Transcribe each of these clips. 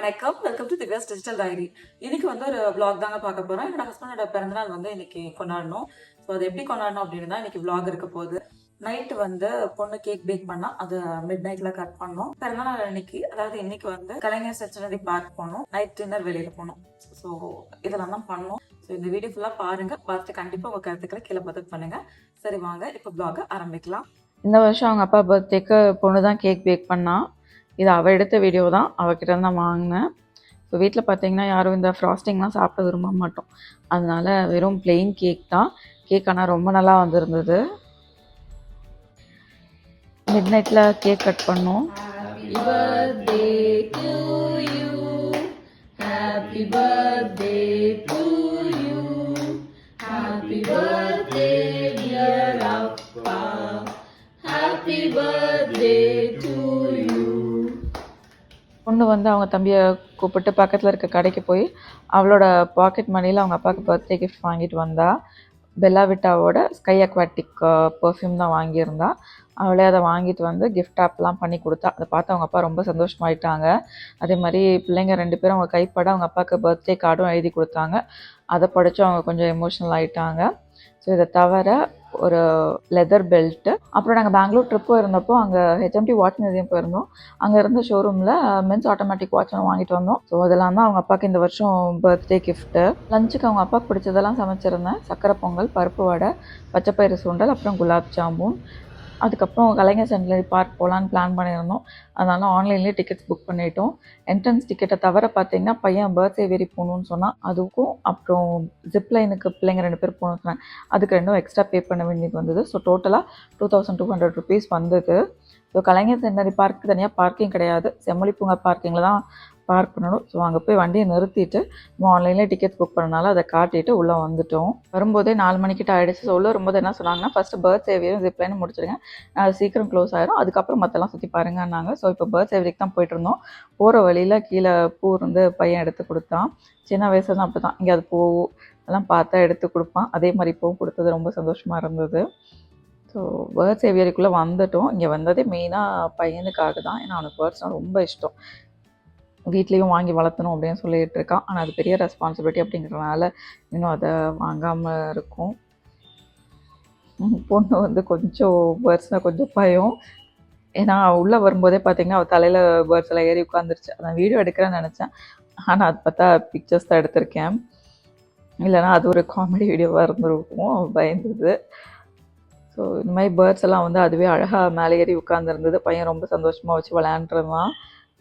வணக்கம், welcome to Divya's digital diary. இன்னைக்கு வந்து ஒரு vlog தாங்க பார்க்க போறோம். என்னோட ஹஸ்பண்டோட பிறந்தநாள் வந்து இன்னைக்கு கொண்டாடணும். ஸோ அது எப்படி கொண்டாடணும் அப்படின்னு தான் இன்னைக்கு vlog இருக்க போகுது. நைட்டு வந்து பொண்ணு கேக் பேக் பண்ணா அது மிட் நைட்ல கட் பண்ணோம். பிறந்தநாள் அன்னைக்கு, அதாவது இன்னைக்கு வந்து கலைஞர் ஸ்டேஷனரி பார்க் போனோம். நைட் டின்னர் வெளியில போனோம். ஸோ இதெல்லாம் தான் பண்ணோம். ஸோ இந்த வீடியோ ஃபுல்லாக பாருங்க. பார்த்து கண்டிப்பாக உங்கள் கருத்துக்களை கீழே பதிவு பண்ணுங்க. சரி வாங்க இப்போ vlog ஆரம்பிக்கலாம். இந்த வருஷம் அவங்க அப்பா பர்த்டேக்கு பொண்ணு தான் கேக் பேக் பண்ணா. இது அவள் எடுத்த வீடியோ தான், அவகிட்ட தான் நான் வாங்கினேன். ஸோ வீட்டில் பார்த்தீங்கன்னா யாரும் இந்த ஃப்ராஸ்டிங்லாம் சாப்பிட விரும்ப மாட்டோம். அதனால வெறும் பிளெயின் கேக் தான். கேக் ஆனால் ரொம்ப நல்லா வந்திருந்தது. மிட் நைட்டில் கேக் கட் பண்ணோம். Happy birthday to you, happy birthday to you, happy birthday dear அப்பா, ஹாப்பி பர்த்டே டு யூ. பொண்ணு வந்து அவங்க தம்பியை கூப்பிட்டு பக்கத்தில் இருக்க கடைக்கு போய் அவளோட பாக்கெட் மணியில் அவங்க அப்பாவுக்கு பர்த்டே கிஃப்ட் வாங்கிட்டு வந்தா. பெல்லா விட்டாவோட ஸ்கை அக்வாட்டிக் பர்ஃப்யூம் தான் வாங்கியிருந்தா. அவளே அதை வாங்கிட்டு வந்து கிஃப்ட் ஆப்லாம் பண்ணி கொடுத்தா. அதை பார்த்து அவங்க அப்பா ரொம்ப சந்தோஷமாயிட்டாங்க. அதே மாதிரி பிள்ளைங்க 2 பேரும் அவங்க கைப்பட அவங்க அப்பாவுக்கு பர்த்டே கார்டும் எழுதி கொடுத்தாங்க. அதை படித்து அவங்க கொஞ்சம் எமோஷ்னல் ஆகிட்டாங்க. ஸோ இதை தவிர ஒரு லெதர் பெல்ட்டு, அப்புறம் நாங்கள் பெங்களூர் ட்ரிப் போயிருந்தப்போ அங்கே ஹெச்எம்டி வாட்ச் மியூசியம் போயிருந்தோம். அங்கே இருந்த ஷோரூமில் மென்ஸ் ஆட்டோமேட்டிக் வாட்ச் வாங்கிட்டு வந்தோம். ஸோ அதெல்லாம் தான் அவங்க அப்பாவுக்கு இந்த வருஷம் பர்த்டே கிஃப்ட்டு. லஞ்சுக்கு அவங்க அப்பாவுக்கு பிடிச்சதெல்லாம் சமைச்சிருந்தேன். சக்கரை பொங்கல், பருப்பு வடை, பச்சைப்பயிறு சுண்டல், அப்புறம் குலாப் ஜாமுன். அதுக்கப்புறம் கலைஞர் சென்டினரி பார்க் போகலான்னு பிளான் பண்ணியிருந்தோம். அதனால ஆன்லைன்லேயே டிக்கெட்ஸ் புக் பண்ணிட்டோம். என்ட்ரன்ஸ் டிக்கெட்டை தவிர பார்த்தீங்கன்னா பையன் பர்த்டே வெரி போகணுன்னு சொன்னால் அதுக்கும், அப்புறம் ஜிப்லைனுக்கு பிள்ளைங்க 2 பேர் போகணுன்னு சொன்னாங்க. அதுக்கு 2 எக்ஸ்ட்ரா பே பண்ண வேண்டியது வந்தது. ஸோ டோட்டலாக 2200 rupees வந்தது. ஸோ கலைஞர் சென்டினரி பார்க்கு தனியாக பார்க்கிங் கிடையாது, செம்மொழி பூங்கா பார்க்கிங்கில் தான் பார்க் பண்ணணும். ஸோ அங்கே போய் வண்டியை நிறுத்திட்டு நம்ம ஆன்லைன்லேயே டிக்கெட்ஸ் புக் பண்ணனால அதை காட்டிட்டு உள்ளே வந்துட்டோம். வரும்போதே 4 மணிக்கிட்ட ஆகிடுச்சு. ஸோ உள்ளே வரும்போது என்ன சொன்னாங்கன்னா, ஃபஸ்ட்டு பர்த் சேவியரும் ஜிப்லைனும் முடிச்சிடுங்க, அது சீக்கிரம் க்ளோஸ் ஆயிரும், அதுக்கப்புறம் மற்றெல்லாம் சுற்றி பாருங்கன்னாங்க. ஸோ இப்போ பர்த் சேவரிக்கு தான் போயிட்டு இருந்தோம். போகிற வழியில் கீழே பூ இருந்து பையன் எடுத்து கொடுத்தான். சின்ன வயசுல தான் அப்படி தான், இங்கே அது பூ அதெல்லாம் பார்த்தா எடுத்து கொடுப்பான். அதே மாதிரி பூவும் கொடுத்தது ரொம்ப சந்தோஷமாக இருந்தது. ஸோ பேர்ட் சேவியருக்குள்ளே வந்துட்டோம். இங்கே வந்ததே மெயினாக பையனுக்காக தான். ஏன்னா அவனுக்கு பேர்ட்ஸ்னால் ரொம்ப இஷ்டம். வீட்லேயும் வாங்கி வளர்த்தணும் அப்படின்னு சொல்லிகிட்டு இருக்கான். ஆனால் அது பெரிய ரெஸ்பான்சிபிலிட்டி அப்படிங்கிறதுனால இன்னும் அதை வாங்காமல் இருக்கும். பொண்ணு வந்து கொஞ்சம் பேர்ட்ஸ்னால் கொஞ்சம் பயம். ஏன்னா உள்ளே வரும்போதே பார்த்திங்கன்னா அவள் தலையில் பேர்ட்ஸ் எல்லாம் ஏறி உட்காந்துருச்சு. நான் வீடியோ எடுக்கிறேன்னு நினச்சேன், ஆனால் அது பார்த்தா பிக்சர்ஸ் தான் எடுத்திருக்கேன். இல்லைனா அது ஒரு காமெடி வீடியோவாக இருந்திருக்கும், பயந்தது. ஸோ இந்த மாதிரி பேர்ட்ஸ் எல்லாம் வந்து அதுவே அழகாக மேலே ஏறி உட்காந்துருந்தது. பையன் ரொம்ப சந்தோஷமாக வச்சு விளையாண்டுருந்தான்.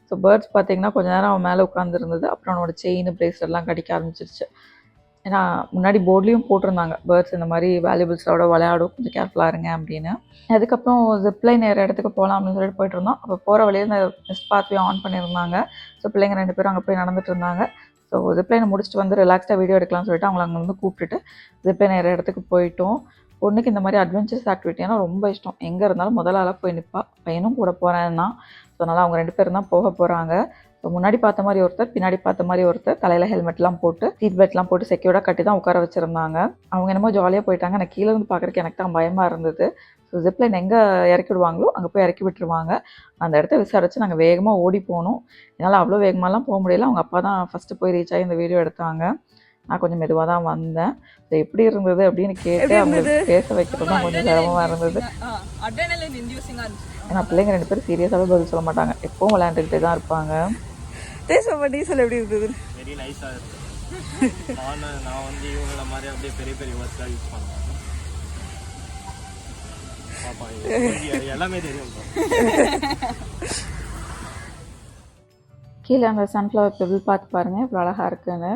ஸோ பேர்ட்ஸ் பார்த்திங்கன்னா கொஞ்ச நேரம் அவன் மேலே உட்காந்துருந்தது. அப்புறம் அவனோட செயின் பிரேஸ்லெட்லாம் கடிக்க ஆரம்பிச்சிருச்சு. ஏன்னா முன்னாடி போர்ட்லேயும் போட்டிருந்தாங்க, பேர்ட்ஸ் இந்த மாதிரி வேல்யூபிள்ஸோட விளையாடும், கொஞ்சம் கேர்ஃபுல்லாக இருங்க அப்படின்னு. அதுக்கப்புறம் ஜிப்லைன் நேர இடத்துக்கு போகலாம் அப்படின்னு சொல்லிட்டு போயிட்டு இருந்தோம். அப்போ போகிற வழியில் இந்த மிஸ்ட் பாத்வே ஆன் பண்ணியிருந்தாங்க. ஸோ பிள்ளைங்க 2 பேரும் அங்கே போய் நடந்துட்டு இருந்தாங்க. ஸோ ஜிப்லைனை முடிச்சுட்டு வந்து ரிலாக்ஸ்டாக வீடியோ எடுக்கலாம்னு சொல்லிட்டு அவங்கள அங்கே வந்து கூப்பிட்டுட்டு ஜிப்லைன் நேர இடத்துக்கு போயிட்டோம். பொண்ணுக்கு இந்த மாதிரி அட்வென்ச்சர்ஸ் ஆக்டிவிட்டினா ரொம்ப இஷ்டம். எங்கே இருந்தாலும் முதல் ஆளாக போய் நிற்பா. பையனும் கூட போகிறேன்னா. ஸோ அதனால் அவங்க 2 பேரும் தான் போக போகிறாங்க. ஸோ முன்னாடி பார்த்த மாதிரி ஒருத்தர், பின்னாடி பார்த்த மாதிரி ஒருத்தர், தலையில் ஹெல்மெட்லாம் போட்டு சீட் பெல்ட்லாம் போட்டு செக்யூர்டாக கட்டி தான் உட்கார வச்சுருந்தாங்க. அவங்க என்னமோ ஜாலியாக போயிட்டாங்க. நான் கீழே வந்து பார்க்குறதுக்கு எனக்கு தான் பயமாக இருந்தது. ஸோ ஜிப்லைன் எங்கே இறக்கி விடுவாங்களோ அங்கே போய் இறக்கி விட்டுருவாங்க. அந்த இடத்த விசாரித்து நாங்கள் வேகமாக ஓடி போனோம். என்னால் அவ்வளோ வேகமாகலாம் போக முடியல. அவங்க அப்பா தான் ஃபஸ்ட்டு போய் ரீச் ஆகி இந்த வீடியோ எடுத்தாங்க. நான் கொஞ்சம் மெதுவாக தான் வந்தேன். ஸோ எப்படி இருந்தது அப்படின்னு கேட்டு அவங்களுக்கு பேச வைக்கிறது தான் கொஞ்சம் சிரமமாக இருந்தது. ஏன்னா பிள்ளைங்க 2 பேரும் சீரியஸாகவே பதில் சொல்ல மாட்டாங்க, எப்பவும் விளையாண்டுக்கிட்டே தான் இருப்பாங்க. டீசல் எப்படி இருந்தது? வெரி நைஸாக இருக்குது. நான் வந்து இவங்கள மாதிரி அப்படியே பெரிய பெரிய வேர்ட்ஸ்லாம் யூஸ் பண்ணுவேன். பாப்பா எல்லாமே தெரியும். கீழே அந்த சன்ஃப்ளவர் பெபிள் பார்த்து பாருங்கள் இவ்வளோ அழகாக இருக்குன்னு.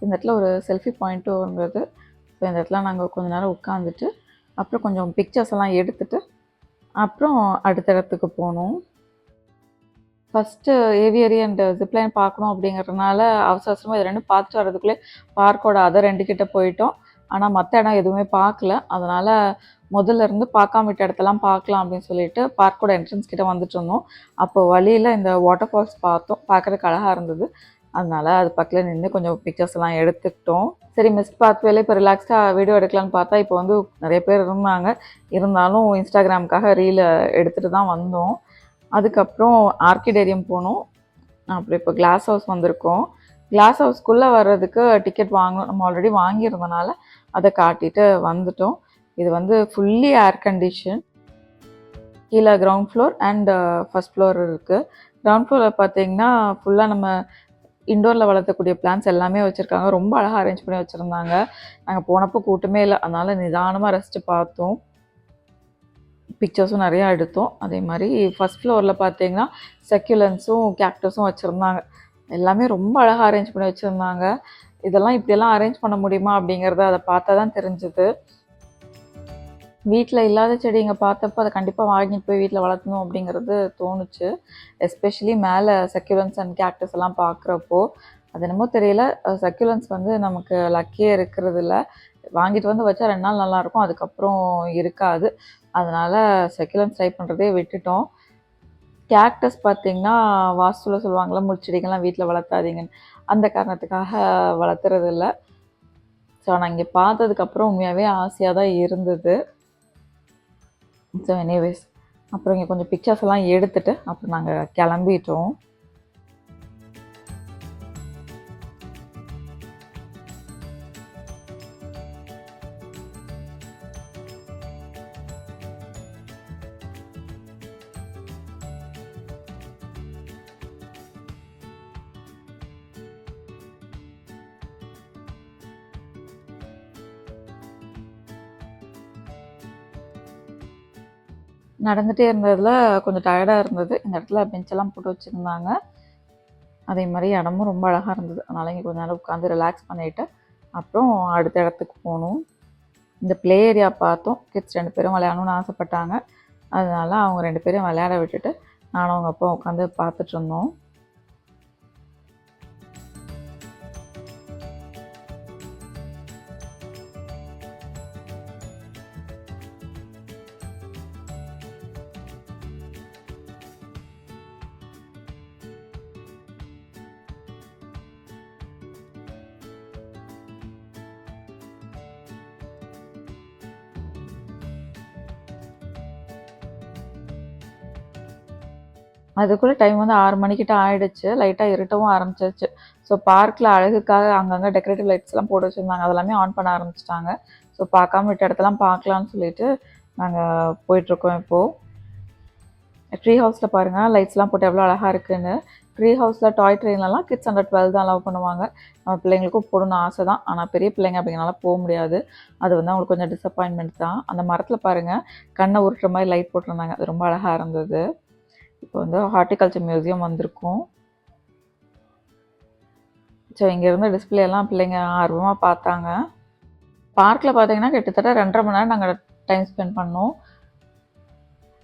இந்த இடத்துல ஒரு செல்ஃபி பாயிண்ட்டும் இருந்தது. ஸோ இந்த இடத்துல நாங்கள் கொஞ்சம் நேரம் உட்காந்துட்டு அப்புறம் கொஞ்சம் பிக்சர்ஸ் எல்லாம் எடுத்துகிட்டு அப்புறம் அடுத்த இடத்துக்கு போனோம். ஃபஸ்ட்டு ஏவியரி அண்ட் ஜிப்லைன் பார்க்கணும் அப்படிங்கிறதுனால அவசரமாக இது 2 பார்த்துட்டு வர்றதுக்குள்ளே பார்க்கோட அதர் 2 கிட்டே போயிட்டோம். ஆனால் மற்ற இடம் எதுவுமே பார்க்கல. அதனால் முதல்ல இருந்து பார்க்காம விட்ட இடத்தெல்லாம் பார்க்கலாம் அப்படின்னு சொல்லிட்டு பார்க்கோட என்ட்ரன்ஸ் கிட்டே வந்துட்டு இருந்தோம். அப்போ வழியில் இந்த வாட்டர் ஃபால்ஸ் பார்த்தோம். பார்க்குறதுக்கு அழகாக இருந்தது. அதனால் அது பக்கத்தில் நின்று கொஞ்சம் பிக்சர்ஸ் எல்லாம் எடுத்துக்கிட்டோம். சரி மிஸ்ட் பாத்வேல இப்போ ரிலாக்ஸ்டாக வீடியோ எடுக்கலான்னு பார்த்தா இப்போ வந்து நிறைய பேர் இருந்தாங்க. இருந்தாலும் இன்ஸ்டாகிராமுக்காக ரீல் எடுத்துகிட்டு தான் வந்தோம். அதுக்கப்புறம் ஆர்கிடேரியம் போனோம். அப்புறம் இப்போ கிளாஸ் ஹவுஸ் வந்திருக்கோம். கிளாஸ் ஹவுஸ்க்குள்ளே வர்றதுக்கு டிக்கெட் வாங்கணும். நம்ம ஆல்ரெடி வாங்கியிருந்தனால அதை காட்டிட்டு வந்துட்டோம். இது வந்து ஃபுல்லி ஏர் கண்டிஷன். கீழே ground floor and first floor இருக்குது. கிரவுண்ட் ஃப்ளோரில் பார்த்தீங்கன்னா ஃபுல்லாக நம்ம இண்டோரில் வளர்த்தக்கூடிய பிளான்ஸ் எல்லாமே வச்சுருக்காங்க. ரொம்ப அழகாக அரேஞ்ச் பண்ணி வச்சுருந்தாங்க. நாங்கள் போனப்போ கூட்டமே இல்லை, அதனால் நிதானமாக ரசித்து பார்த்தோம். பிக்சர்ஸும் நிறையா எடுத்தோம். அதே மாதிரி ஃபஸ்ட் ஃப்ளோரில் பார்த்தீங்கன்னா செக்யூலன்ஸும் கேக்டஸும் வச்சுருந்தாங்க. எல்லாமே ரொம்ப அழகாக அரேஞ்ச் பண்ணி வச்சுருந்தாங்க. இதெல்லாம் இப்படியெல்லாம் அரேஞ்ச் பண்ண முடியுமா அப்படிங்கிறத அதை பார்த்தா தான் தெரிஞ்சுது. வீட்டில் இல்லாத செடிங்க பார்த்தப்போ அதை கண்டிப்பாக வாங்கிட்டு போய் வீட்டில் வளர்த்தணும் அப்படிங்கிறது தோணுச்சு. எஸ்பெஷலி மேலே சக்யூலன்ஸ் அண்ட் கேக்டஸ் எல்லாம் பார்க்குறப்போ அது என்னமோ தெரியல, சக்யூலன்ஸ் வந்து நமக்கு லக்கியே இருக்கிறது இல்லை. வாங்கிட்டு வந்து வச்சா 2 நாள் நல்லாயிருக்கும், அதுக்கப்புறம் இருக்காது. அதனால் சக்யூலன்ஸ் ட்ரை பண்ணுறதே விட்டுட்டோம். கேக்டஸ் பார்த்திங்கன்னா வாஸ்துவில் சொல்லுவாங்களா, முள்செடிகள்லாம் வீட்டில் வளர்த்தாதீங்கன்னு, அந்த காரணத்துக்காக வளர்த்துறது இல்லை. ஸோ நான் இங்கே பார்த்ததுக்கப்புறம் உண்மையாகவே ஆசையாக தான் இருந்தது. ஸோ எனிவேஸ் அப்புறம் இங்கே கொஞ்சம் பிக்சர்ஸ் எல்லாம் எடுத்துகிட்டு அப்புறம் நாங்கள் கிளம்பிட்டோம். நடந்துகிட்டே இருந்ததில் கொஞ்சம் டயர்டாக இருந்தது. இந்த இடத்துல பெஞ்செல்லாம் போட்டு வச்சுருந்தாங்க. அதே மாதிரி இடமும் ரொம்ப அழகாக இருந்தது. அதனால் இங்கே கொஞ்ச நேரம் உட்காந்து ரிலாக்ஸ் பண்ணிவிட்டு அப்புறம் அடுத்த இடத்துக்கு போகணும். இந்த ப்ளே ஏரியா பார்த்தோம். கிட்ஸ் 2 பேரும் விளையாடணும்னு ஆசைப்பட்டாங்க. அதனால் அவங்க 2 பேரும் விளையாட விட்டுட்டு நானும் அவங்க அப்பா உட்காந்து பார்த்துட்ருந்தோம். அதுக்குள்ளே டைம் வந்து 6 மணிக்கிட்ட ஆகிடுச்சு. லைட்டாக இருட்டவும் ஆரம்பிச்சிருச்சு. ஸோ பார்க்கில் அழகுக்காக அங்கங்கே டெக்கரேட்டிவ் லைட்ஸ்லாம் போட்டு வச்சுருந்தாங்க. அதெல்லாமே ஆன் பண்ண ஆரம்பிச்சிட்டாங்க. ஸோ பார்க்காம விட்ட இடத்தெல்லாம் பார்க்கலான்னு சொல்லிட்டு நாங்கள் போயிட்டுருக்கோம் இப்போது. ட்ரீ ஹவுஸில் பாருங்கள் லைட்ஸ்லாம் போட்டு எவ்வளோ அழகாக இருக்குதுன்னு. ட்ரீ ஹவுஸில் டாய் ட்ரெயின்லலாம் கிட்ஸ் அண்டர் 12 தான் அலோவ் பண்ணுவாங்க. நம்ம பிள்ளைங்களுக்கும் போடணும்னு ஆசை தான். ஆனால் பெரிய பிள்ளைங்க அப்படிங்கிறனால போக முடியாது. அது வந்து அவங்களுக்கு கொஞ்சம் டிசப்பாயின்மெண்ட் தான். அந்த மரத்தில் பாருங்கள் கண்ணை உருட்டுற மாதிரி லைட் போட்டிருந்தாங்க. அது ரொம்ப அழகாக இருந்தது. இப்போ வந்து ஹார்டிகல்ச்சர் மியூசியம் வந்திருக்கோம். ஸோ இங்கேருந்து டிஸ்பிளேலாம் பிள்ளைங்க ஆர்வமாக பார்த்தாங்க. பார்க்கில் பார்த்தீங்கன்னா கிட்டத்தட்ட 2.5 மணி நேரம் நாங்கள் டைம் ஸ்பெண்ட் பண்ணோம்.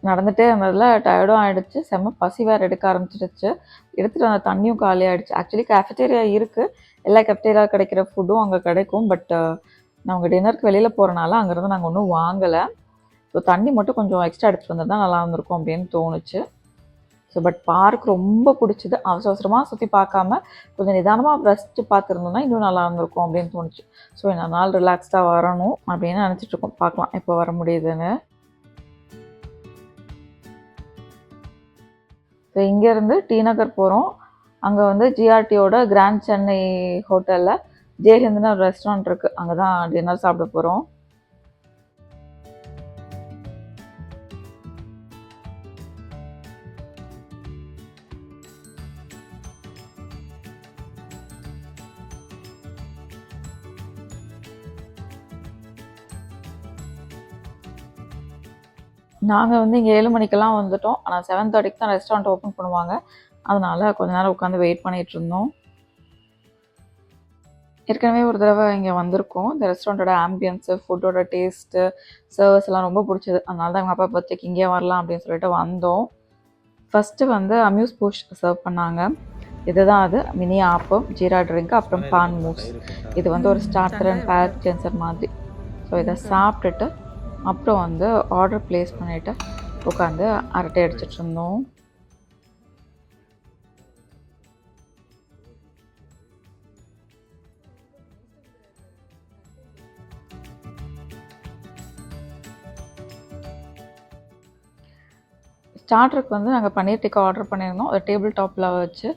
நடந்துகிட்டே இருந்ததில் டயர்டும் ஆகிடுச்சு. செம்ம பசி வேறு எடுக்க ஆரம்பிச்சிடுச்சு. எடுத்துகிட்டு வந்த தண்ணியும் காலி ஆகிடுச்சு. ஆக்சுவலி கேஃபெட்டேரியா இருக்குது. எல்லா கேஃபெட்டேரியா கிடைக்கிற ஃபுட்டும் அங்கே கிடைக்கும். பட் நாங்கள் டின்னருக்கு வெளியில் போகிறனால அங்கேருந்து நாங்கள் ஒன்றும் வாங்கலை. ஸோ தண்ணி மட்டும் கொஞ்சம் எக்ஸ்ட்ரா எடுத்துகிட்டு வந்தால் தான் நல்லா இருந்திருக்கும் அப்படின்னு தோணுச்சு. ஸோ பட் பார்க் ரொம்ப பிடிச்சிது. அவசர அவசரமாக சுற்றி பார்க்காம கொஞ்சம் நிதானமாக ரசித்து பார்த்துருந்தோம்னா இன்னும் நல்லா இருந்திருக்கும் அப்படின்னு தோணுச்சு. ஸோ இந்த நாள் ரிலாக்ஸ்டாக வரணும் அப்படின்னு நினச்சிட்ருக்கோம். பார்க்கலாம் எப்போ வர முடியுதுன்னு. ஸோ இங்கேருந்து டி நகர் போகிறோம். அங்கே வந்து ஜிஆர்டியோட கிராண்ட் சென்னை ஹோட்டலில் ஜெயஹிந்துன்னு ஒரு ரெஸ்டாரண்ட் இருக்குது. அங்கே தான் டின்னர் சாப்பிட போகிறோம். நாங்கள் வந்து இங்கே 7 மணிக்கெல்லாம் வந்துட்டோம். ஆனால் 7:30க்கு தான் ரெஸ்டாரண்ட் ஓப்பன் பண்ணுவாங்க. அதனால் கொஞ்ச நேரம் உட்காந்து வெயிட் பண்ணிகிட்டு இருந்தோம். ஏற்கனவே ஒரு தடவை இங்கே வந்திருக்கோம். இந்த ரெஸ்டாரண்ட்டோட ஆம்பியன்ஸு, ஃபுட்டோட டேஸ்ட்டு, சர்வீஸ் எல்லாம் ரொம்ப பிடிச்சது. அதனால தான் எங்கள் அப்பா பர்த்டேக்கு இங்கே வரலாம் அப்படின்னு சொல்லிட்டு வந்தோம். ஃபஸ்ட்டு வந்து அம்யூஸ் பூஷ் சர்வ் பண்ணாங்க. இதுதான் அது மினி ஆப்பம், ஜீரா ட்ரிங்க், அப்புறம் பான் மூஸ். இது வந்து ஒரு ஸ்டார்டர் அண்ட் பேலட் கிளென்சர் மாதிரி. ஸோ இதை சாப்பிட்டுட்டு அப்புறம் வந்து ஆர்டர் ப்ளேஸ் பண்ணிவிட்டு உட்காந்து அரட்டை அடிச்சிட்டு இருந்தோம். ஸ்டார்டருக்கு வந்து நாங்கள் பன்னீர் டிக்கா ஆர்டர் பண்ணியிருந்தோம். அது டேபிள் டாப்பில் வச்சு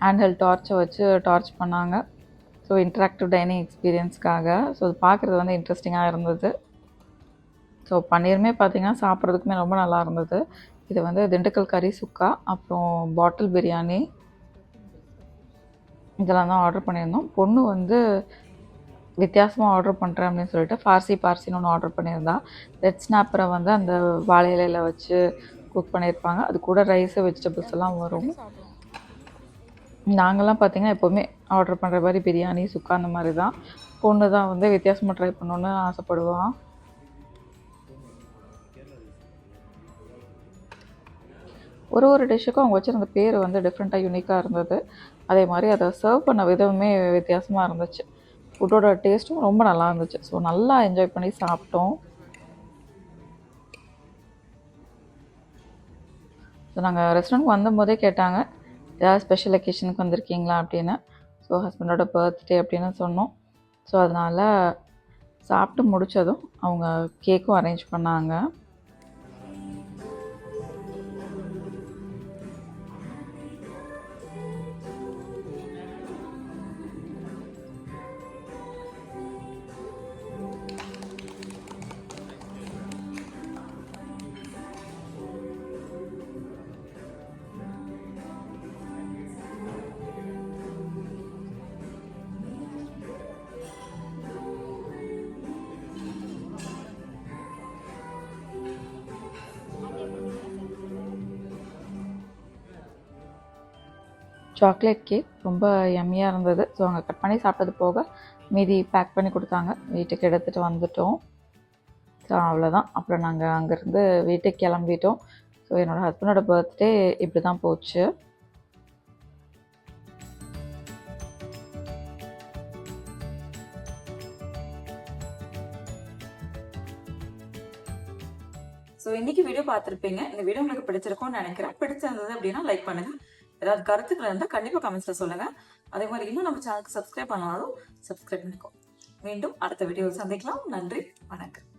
ஹேண்ட் டார்ச்சை வச்சு டார்ச் பண்ணாங்க. ஸோ இன்ட்ராக்டிவ் டைனிங் எக்ஸ்பீரியன்ஸ்க்காக. ஸோ அது பார்க்குறது வந்து இன்ட்ரெஸ்டிங்காக இருந்தது. ஸோ பன்னீருமே பார்த்திங்கன்னா சாப்பிட்றதுக்குமே ரொம்ப நல்லா இருந்தது. இது வந்து திண்டுக்கல் கறி சுக்கா, அப்புறம் பாட்டில் பிரியாணி, இதெல்லாம் தான் ஆர்டர் பண்ணியிருந்தோம். பொண்ணு வந்து வித்தியாசமாக ஆர்டர் பண்ணுறேன் அப்படின்னு சொல்லிட்டு பார்சின்னு ஒன்று ஆர்டர் பண்ணியிருந்தா. ரெட் ஸ்னாப்பரை வந்து அந்த வாழை இலையில் வச்சு குக் பண்ணியிருப்பாங்க. அது கூட ரைஸு வெஜிடபிள்ஸ் எல்லாம் வரும். நாங்கள்லாம் பார்த்திங்கன்னா எப்போவுமே ஆர்டர் பண்ணுற மாதிரி பிரியாணி சுக்கா அந்த மாதிரி தான். பொண்ணு தான் வந்து வித்தியாசமாக ட்ரை பண்ணணுன்னு ஆசைப்படுவான். ஒரு டிஷ்ஷுக்கும் அவங்க வச்சுருந்த பேர் வந்து டிஃப்ரெண்ட்டாக யூனிக்காக இருந்தது. அதே மாதிரி அதை சர்வ் பண்ண விதமே வித்தியாசமாக இருந்துச்சு. ஃபுட்டோட டேஸ்ட்டும் ரொம்ப நல்லா இருந்துச்சு. ஸோ நல்லா என்ஜாய் பண்ணி சாப்பிட்டோம். ஸோ நாங்கள் ரெஸ்டாரண்ட்க்கு வந்தபோதே கேட்டாங்க, ஏதாவது ஸ்பெஷல் அக்கேஷனுக்கு வந்திருக்கீங்களா அப்படின்னு. ஸோ ஹஸ்பண்டோட பர்த்டே அப்படின்னு சொன்னோம். ஸோ அதனால் சாப்பிட்டு முடித்ததும் அவங்க கேக்கும் அரேஞ்ச் பண்ணாங்க. சாக்லேட் கேக் ரொம்ப யம்மியாக இருந்தது. ஸோ அவங்க கட் பண்ணி சாப்பிட்டது போக மீதி பேக் பண்ணி கொடுத்தாங்க. வீட்டுக்கு எடுத்துகிட்டு வந்துட்டோம். ஸோ அவ்வளோதான். அப்புறம் நாங்கள் அங்கேருந்து வீட்டுக்கு கிளம்பிட்டோம். ஸோ என்னோடய ஹஸ்பண்டோட பர்த்டே இப்படி தான் போச்சு. ஸோ இன்னைக்கு வீடியோ பார்த்துருப்பீங்க. இந்த வீடியோ உங்களுக்கு பிடிச்சிருக்கும்னு நினைக்கிறேன். பிடிச்சிருந்தது அப்படின்னா லைக் பண்ணுங்க. ஏதாவது கருத்துக்கள் இருந்தால் கண்டிப்பாக கமெண்ட்ஸில் சொல்லுங்க. அதே மாதிரி இன்னும் நம்ம சேனலுக்கு சப்ஸ்கிரைப் பண்ணாலும் சப்ஸ்கிரைப் பண்ணிக்கோ. மீண்டும் அடுத்த வீடியோவில் சந்திக்கலாம். நன்றி, வணக்கம்.